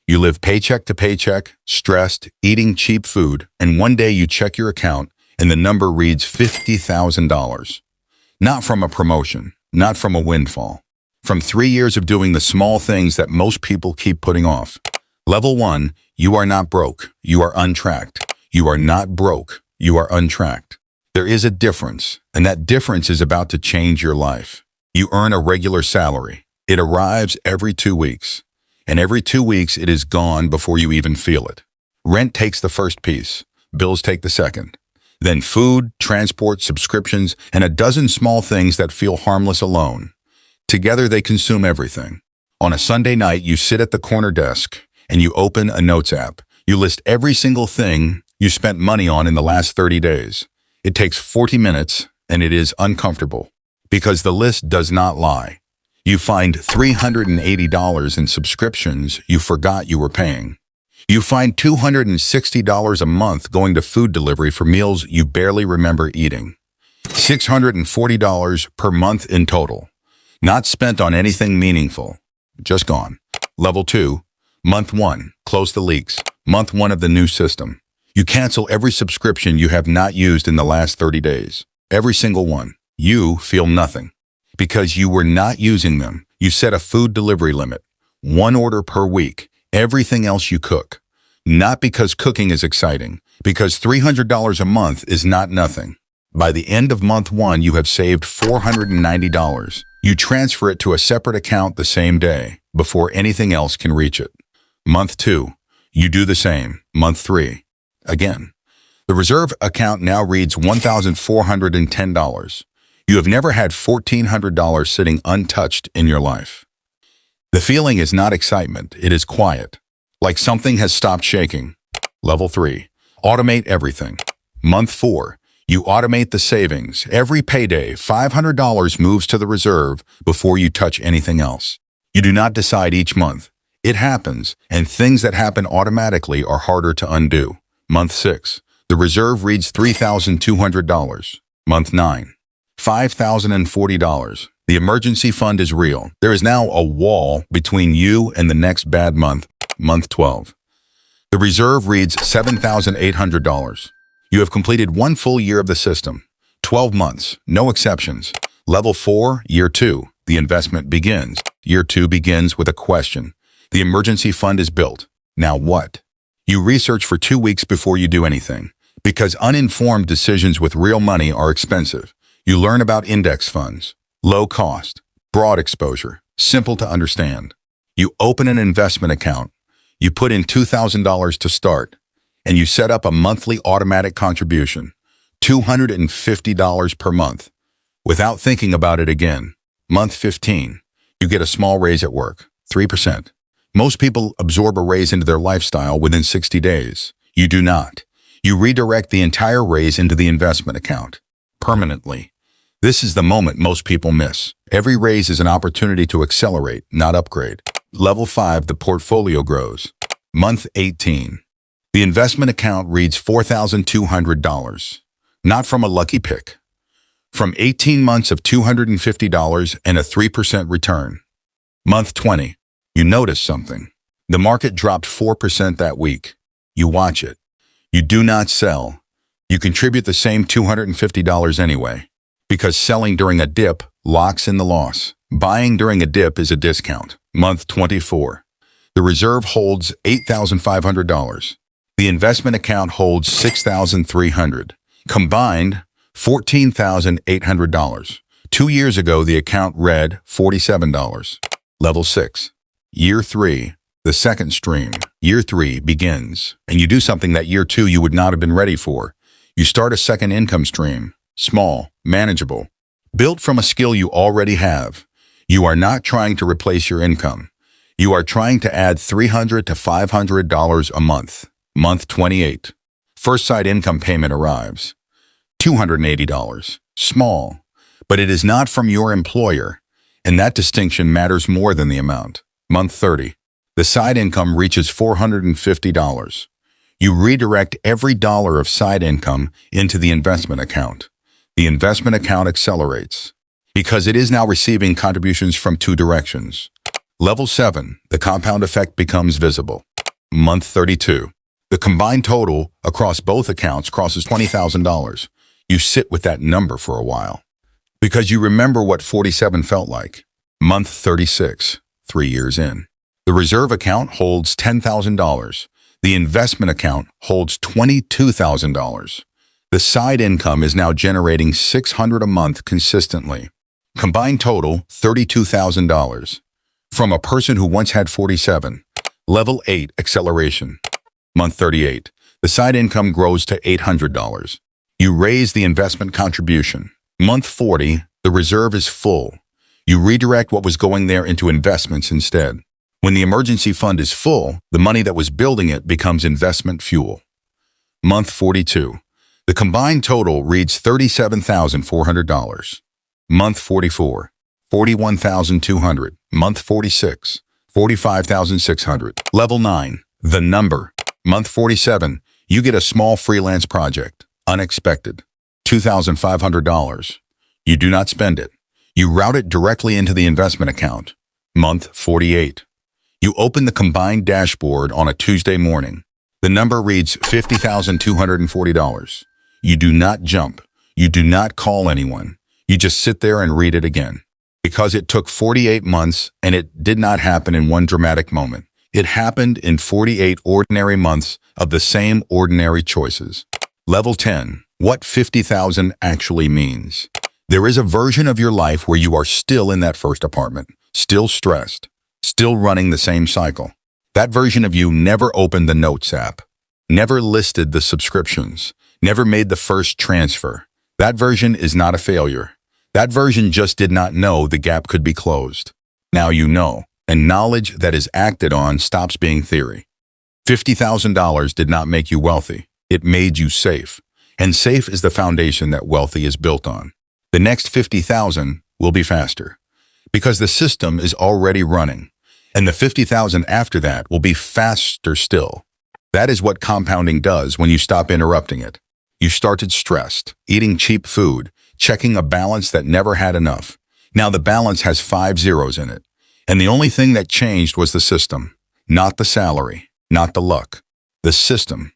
You live paycheck to paycheck, stressed, eating cheap food, and one day you check your account and the number reads $50,000. Not from a promotion, not from a windfall. From 3 years of doing the small things that most people keep putting off. Level 1, you are not broke. You are untracked. You are not broke. You are untracked. There is a difference, and that difference is about to change your life. You earn a regular salary. It arrives every 2 weeks, and every 2 weeks it is gone before you even feel it. Rent takes the first piece. Bills take the second. Then food, transport, subscriptions, and a dozen small things that feel harmless alone. Together they consume everything. On a Sunday night, you sit at the corner desk and you open a notes app. You list every single thing you spent money on in the last 30 days. It takes 40 minutes and it is uncomfortable because the list does not lie. You find $380 in subscriptions you forgot you were paying. You find $260 a month going to food delivery for meals you barely remember eating. $640 per month in total. Not spent on anything meaningful. Just gone. Level 2. Month 1. Close the leaks. Month 1 of the new system. You cancel every subscription you have not used in the last 30 days. Every single one. You feel nothing. Because you were not using them. You set a food delivery limit. 1 order per week. Everything else you cook. Not because cooking is exciting. Because $300 a month is not nothing. By the end of month 1, you have saved $490. You transfer it to a separate account the same day, before anything else can reach it. Month 2, you do the same. Month 3, again. The reserve account now reads $1,410. You have never had $1,400 sitting untouched in your life. The feeling is not excitement, it is quiet. Like something has stopped shaking. Level 3, automate everything. Month 4, you automate the savings. Every payday, $500 moves to the reserve before you touch anything else. You do not decide each month. It happens, and things that happen automatically are harder to undo. Month 6, the reserve reads $3,200. Month 9, $5,040. The emergency fund is real. There is now a wall between you and the next bad month. Month 12, the reserve reads $7,800. You have completed 1 full year of the system. 12 months, no exceptions. Level 4, Year 2, the investment begins. Year 2 begins with a question. The emergency fund is built. Now what? You research for 2 weeks before you do anything. Because uninformed decisions with real money are expensive. You learn about index funds. Low cost, broad exposure, simple to understand. You open an investment account. You put in $2,000 to start. And you set up a monthly automatic contribution, $250 per month, without thinking about it again. Month 15, you get a small raise at work, 3%. Most people absorb a raise into their lifestyle within 60 days. You do not. You redirect the entire raise into the investment account, permanently. This is the moment most people miss. Every raise is an opportunity to accelerate, not upgrade. Level 5, the portfolio grows. Month 18. The investment account reads $4,200, not from a lucky pick, from 18 months of $250 and a 3% return. Month 20, you notice something. The market dropped 4% that week. You watch it. You do not sell. You contribute the same $250 anyway, because selling during a dip locks in the loss. Buying during a dip is a discount. Month 24, the reserve holds $8,500. The investment account holds $6,300. Combined, $14,800. 2 years ago, the account read $47. Level 6. Year 3. The second stream. Year 3 begins, and you do something that Year 2 you would not have been ready for. You start a second income stream. Small, manageable. Built from a skill you already have. You are not trying to replace your income. You are trying to add $300 to $500 a month. Month 28. First side income payment arrives. $280. Small, but it is not from your employer, and that distinction matters more than the amount. Month 30. The side income reaches $450. You redirect every dollar of side income into the investment account. The investment account accelerates because it is now receiving contributions from 2 directions. Level 7. The compound effect becomes visible. Month 32. The combined total across both accounts crosses $20,000. You sit with that number for a while because you remember what 47 felt like. Month 36, 3 years in. The reserve account holds $10,000. The investment account holds $22,000. The side income is now generating $600 a month consistently. Combined total, $32,000. From a person who once had 47. Level 8 acceleration. Month 38. The side income grows to $800. You raise the investment contribution. Month 40. The reserve is full. You redirect what was going there into investments instead. When the emergency fund is full, the money that was building it becomes investment fuel. Month 42. The combined total reads $37,400. Month 44. $41,200. Month 46. $45,600. Level 9. The number. Month 47. You get a small freelance project. Unexpected. $2,500. You do not spend it. You route it directly into the investment account. Month 48. You open the combined dashboard on a Tuesday morning. The number reads $50,240. You do not jump. You do not call anyone. You just sit there and read it again. Because it took 48 months and it did not happen in one dramatic moment. It happened in 48 ordinary months of the same ordinary choices. Level 10. What 50,000 actually means. There is a version of your life where you are still in that first apartment, still stressed, still running the same cycle. That version of you never opened the Notes app, never listed the subscriptions, never made the first transfer. That version is not a failure. That version just did not know the gap could be closed. Now you know, and knowledge that is acted on stops being theory. $50,000 did not make you wealthy. It made you safe. And safe is the foundation that wealthy is built on. The next 50,000 will be faster because the system is already running. And the 50,000 after that will be faster still. That is what compounding does when you stop interrupting it. You started stressed, eating cheap food, checking a balance that never had enough. Now the balance has 5 zeros in it. And the only thing that changed was the system, not the salary, not the luck. The system.